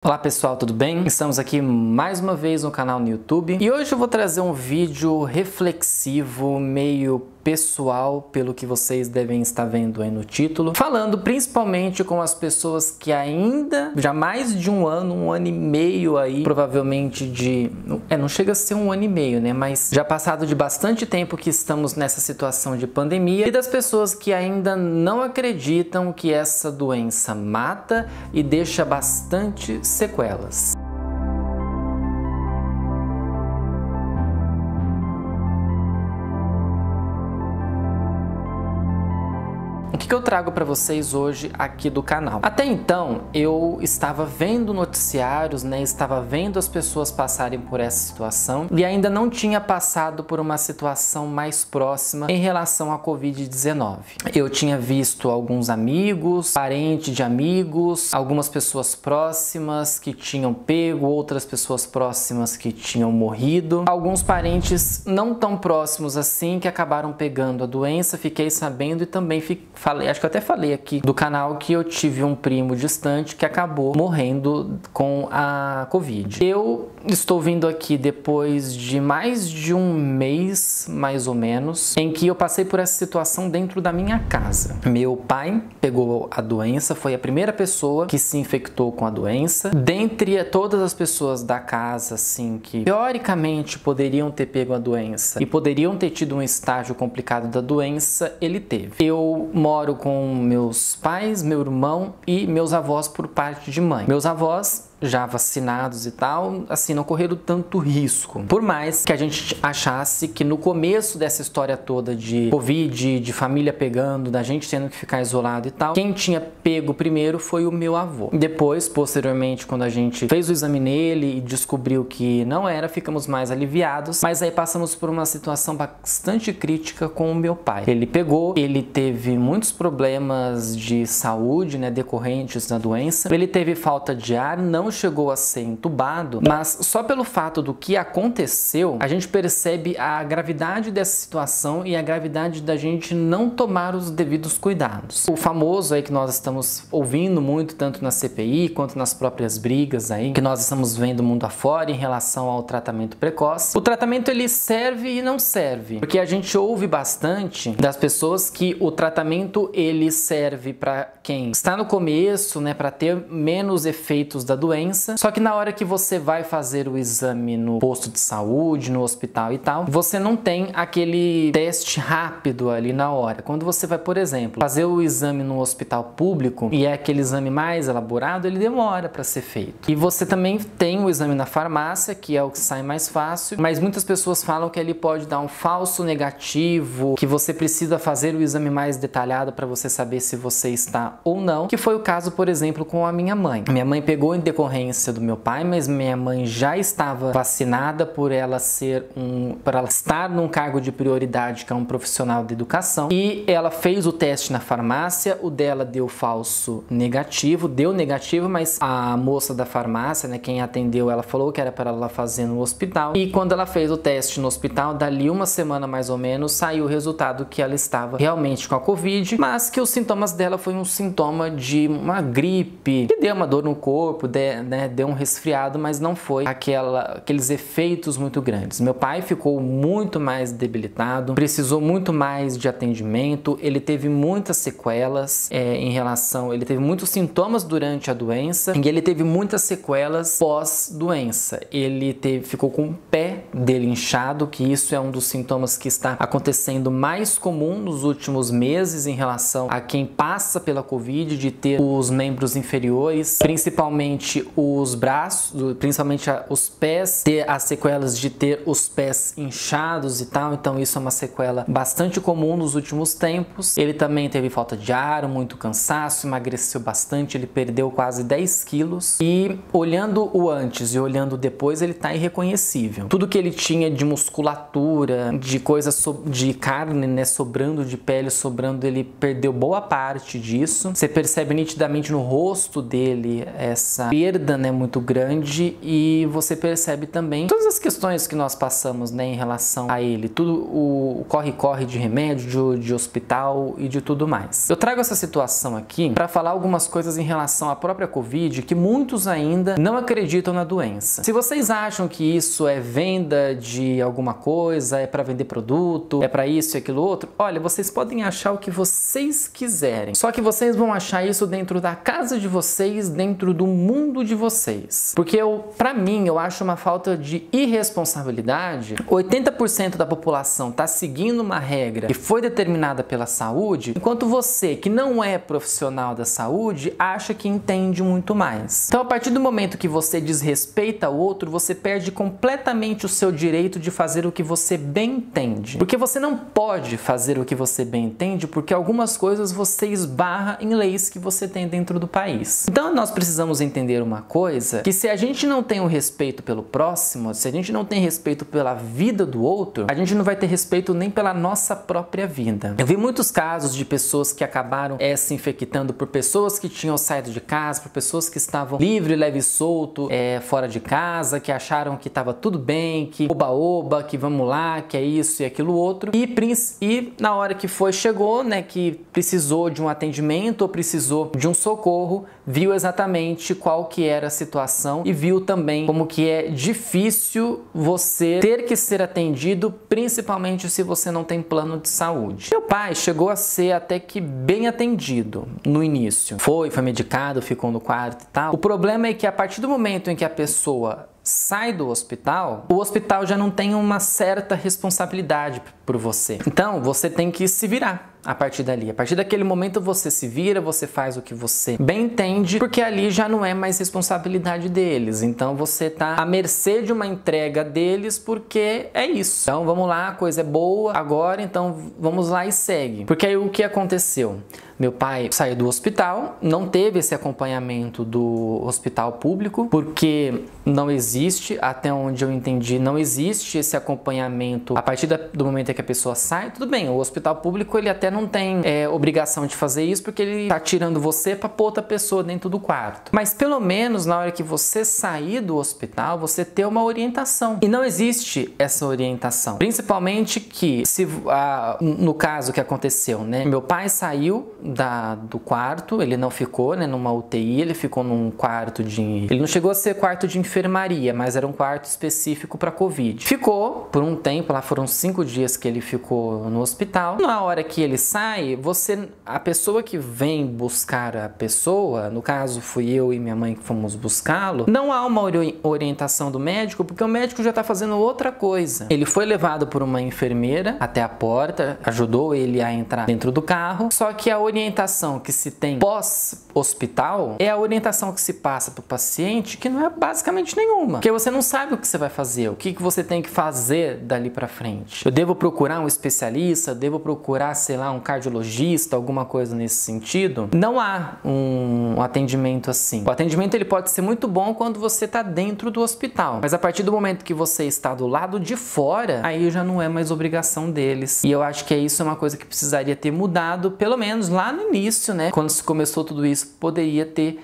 Olá pessoal, tudo bem? Estamos aqui mais uma vez no canal no YouTube e hoje eu vou trazer um vídeo reflexivo, meio pessoal, pelo que vocês devem estar vendo aí no título, falando principalmente com as pessoas que ainda, já mais de um ano e meio aí, provavelmente não chega a ser um ano e meio, né, mas já passado de bastante tempo que estamos nessa situação de pandemia e das pessoas que ainda não acreditam que essa doença mata e deixa bastante sequelas. O que eu trago para vocês hoje aqui do canal? Até então, eu estava vendo noticiários, né? Estava vendo as pessoas passarem por essa situação e ainda não tinha passado por uma situação mais próxima em relação à Covid-19. Eu tinha visto alguns amigos, parentes de amigos, algumas pessoas próximas que tinham pego, outras pessoas próximas que tinham morrido, alguns parentes não tão próximos assim que acabaram pegando a doença. Fiquei sabendo e também acho que eu até falei aqui do canal que eu tive um primo distante que acabou morrendo com a Covid. Eu estou vindo aqui depois de mais de um mês, mais ou menos, em que eu passei por essa situação dentro da minha casa. Meu pai pegou a doença, foi a primeira pessoa que se infectou com a doença. Dentre todas as pessoas da casa, assim, que teoricamente poderiam ter pego a doença e poderiam ter tido um estágio complicado da doença, ele teve. Eu moro com meus pais, meu irmão e meus avós por parte de mãe. Meus avós, já vacinados e tal, assim, não correram tanto risco. Por mais que a gente achasse que no começo dessa história toda de Covid, de família pegando, da gente tendo que ficar isolado e tal, quem tinha pego primeiro foi o meu avô. Depois, posteriormente, quando a gente fez o exame nele e descobriu que não era, ficamos mais aliviados, mas aí passamos por uma situação bastante crítica com o meu pai. Ele pegou, ele teve muitos problemas de saúde, né, decorrentes da doença. Ele teve falta de ar, não chegou a ser entubado, mas só pelo fato do que aconteceu, a gente percebe a gravidade dessa situação e a gravidade da gente não tomar os devidos cuidados. O famoso aí que nós estamos ouvindo muito, tanto na CPI quanto nas próprias brigas aí, que nós estamos vendo mundo afora em relação ao tratamento precoce. O tratamento ele serve e não serve, porque a gente ouve bastante das pessoas que o tratamento ele serve para quem está no começo, né, para ter menos efeitos da doença. Só que na hora que você vai fazer o exame no posto de saúde, no hospital e tal, você não tem aquele teste rápido ali na hora. Quando você vai, por exemplo, fazer o exame no hospital público e é aquele exame mais elaborado, ele demora para ser feito. E você também tem o exame na farmácia, que é o que sai mais fácil, mas muitas pessoas falam que ele pode dar um falso negativo, que você precisa fazer o exame mais detalhado para você saber se você está ou não, que foi o caso, por exemplo, com a minha mãe. Minha mãe pegou em decorrência do meu pai, mas minha mãe já estava vacinada por ela estar num cargo de prioridade, que é um profissional de educação, e ela fez o teste na farmácia, o dela deu falso negativo, deu negativo, mas a moça da farmácia, né, quem atendeu, ela falou que era para ela fazer no hospital, e quando ela fez o teste no hospital, dali uma semana mais ou menos, saiu o resultado que ela estava realmente com a Covid, mas que os sintomas dela foi um sintoma de uma gripe, que deu uma dor no corpo, deu um resfriado, mas não foi aqueles efeitos muito grandes. Meu pai ficou muito mais debilitado, precisou muito mais de atendimento, ele teve muitas sequelas ele teve muitos sintomas durante a doença e ele teve muitas sequelas pós-doença. Ele ficou com o pé dele inchado, que isso é um dos sintomas que está acontecendo mais comum nos últimos meses em relação a quem passa pela Covid, de ter os membros inferiores, principalmente os braços, principalmente os pés, ter as sequelas de ter os pés inchados e tal. Então isso é uma sequela bastante comum nos últimos tempos. Ele também teve falta de ar, muito cansaço, emagreceu bastante, ele perdeu quase 10 quilos e olhando o antes e olhando o depois, ele tá irreconhecível. Tudo que ele tinha de musculatura, de coisas de carne, né, sobrando, de pele sobrando, ele perdeu boa parte disso. Você percebe nitidamente no rosto dele essa perda perda, né, muito grande, e você percebe também todas as questões que nós passamos, né, em relação a ele, tudo o corre-corre de remédio, de hospital e de tudo mais. Eu trago essa situação aqui para falar algumas coisas em relação à própria Covid que muitos ainda não acreditam na doença. Se vocês acham que isso é venda de alguma coisa, é para vender produto, é para isso e aquilo outro, olha, vocês podem achar o que vocês quiserem. Só que vocês vão achar isso dentro da casa de vocês, dentro do mundo de vocês. Porque para mim, eu acho uma falta de irresponsabilidade. 80% da população está seguindo uma regra que foi determinada pela saúde, enquanto você, que não é profissional da saúde, acha que entende muito mais. Então, a partir do momento que você desrespeita o outro, você perde completamente o seu direito de fazer o que você bem entende. Porque você não pode fazer o que você bem entende, porque algumas coisas você esbarra em leis que você tem dentro do país. Então, nós precisamos entender uma coisa, que se a gente não tem o respeito pelo próximo, se a gente não tem respeito pela vida do outro, a gente não vai ter respeito nem pela nossa própria vida. Eu vi muitos casos de pessoas que acabaram se infectando por pessoas que tinham saído de casa, por pessoas que estavam livre, leve e solto, fora de casa, que acharam que estava tudo bem, que oba-oba, que vamos lá, que é isso e aquilo outro. E na hora que chegou, né, que precisou de um atendimento ou precisou de um socorro, viu exatamente qual que era a situação e viu também como que é difícil você ter que ser atendido, principalmente se você não tem plano de saúde. Meu pai chegou a ser até que bem atendido no início. Foi medicado, ficou no quarto e tal. O problema é que a partir do momento em que a pessoa sai do hospital, o hospital já não tem uma certa responsabilidade por você. Então, você tem que se virar a partir dali. A partir daquele momento você se vira, você faz o que você bem entende, porque ali já não é mais responsabilidade deles. Então, você tá à mercê de uma entrega deles, porque é isso. Então, vamos lá, a coisa é boa agora, então vamos lá e segue. Porque aí o que aconteceu? Meu pai saiu do hospital, não teve esse acompanhamento do hospital público, porque não existe, até onde eu entendi, não existe esse acompanhamento a partir do momento em que a pessoa sai. Tudo bem, o hospital público ele até não tem obrigação de fazer isso, porque ele tá tirando você para pôr outra pessoa dentro do quarto. Mas pelo menos na hora que você sair do hospital, você ter uma orientação. E não existe essa orientação. Principalmente que, no caso que aconteceu, né? Meu pai saiu do quarto, ele não ficou, né, numa UTI, ele ficou num quarto ele não chegou a ser quarto de enfermaria, mas era um quarto específico para Covid. Ficou por um tempo, lá foram 5 dias que ele ficou no hospital. Na hora que ele sai, a pessoa que vem buscar a pessoa, no caso fui eu e minha mãe que fomos buscá-lo, não há uma orientação do médico, porque o médico já está fazendo outra coisa. Ele foi levado por uma enfermeira até a porta, ajudou ele a entrar dentro do carro, só que a orientação que se tem pós-hospital é a orientação que se passa para o paciente, que não é basicamente nenhuma, porque você não sabe o que você vai fazer, o que você tem que fazer dali para frente. Eu devo procurar um especialista, devo procurar, sei lá, um cardiologista, alguma coisa nesse sentido? Não há um atendimento assim. O atendimento ele pode ser muito bom quando você está dentro do hospital, mas a partir do momento que você está do lado de fora, aí já não é mais obrigação deles. E eu acho que isso é uma coisa que precisaria ter mudado, pelo menos lá no início, né? Quando se começou tudo isso, poderia ter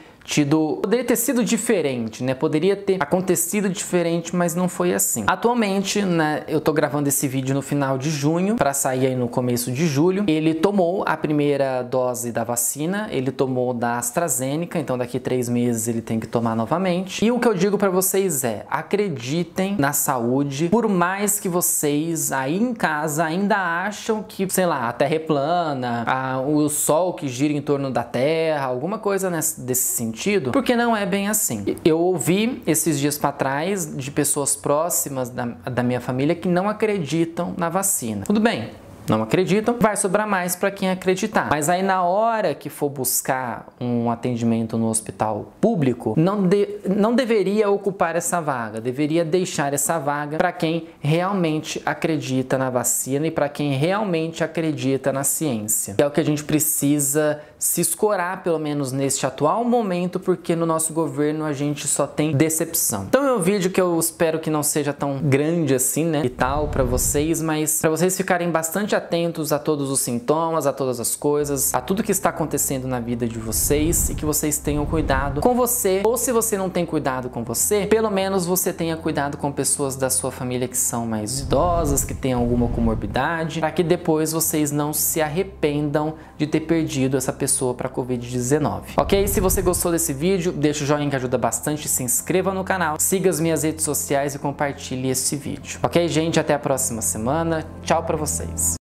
sido diferente, né? Poderia ter acontecido diferente, mas não foi assim. Atualmente, né, eu tô gravando esse vídeo no final de junho, para sair aí no começo de julho. Ele tomou a primeira dose da vacina, ele tomou da AstraZeneca, então daqui 3 meses ele tem que tomar novamente. E o que eu digo para vocês é, acreditem na saúde, por mais que vocês aí em casa ainda acham que, sei lá, a Terra é plana, o Sol que gira em torno da Terra, alguma coisa desse sentido. Porque não é bem assim. Eu ouvi esses dias para trás de pessoas próximas da minha família que não acreditam na vacina. Tudo bem, não acreditam, vai sobrar mais para quem acreditar. Mas aí na hora que for buscar um atendimento no hospital público, não deveria ocupar essa vaga, deveria deixar essa vaga para quem realmente acredita na vacina e para quem realmente acredita na ciência. É o que a gente precisa se escorar pelo menos neste atual momento, porque no nosso governo a gente só tem decepção. Então é um vídeo que eu espero que não seja tão grande assim, né, e tal para vocês, mas para vocês ficarem bastante atentos a todos os sintomas, a todas as coisas, a tudo que está acontecendo na vida de vocês, e que vocês tenham cuidado com você, ou se você não tem cuidado com você, pelo menos você tenha cuidado com pessoas da sua família que são mais idosas, que têm alguma comorbidade, para que depois vocês não se arrependam de ter perdido essa pessoa para Covid-19. Ok? Se você gostou desse vídeo, deixa o joinha que ajuda bastante, se inscreva no canal, siga as minhas redes sociais e compartilhe esse vídeo. Ok, gente? Até a próxima semana. Tchau para vocês.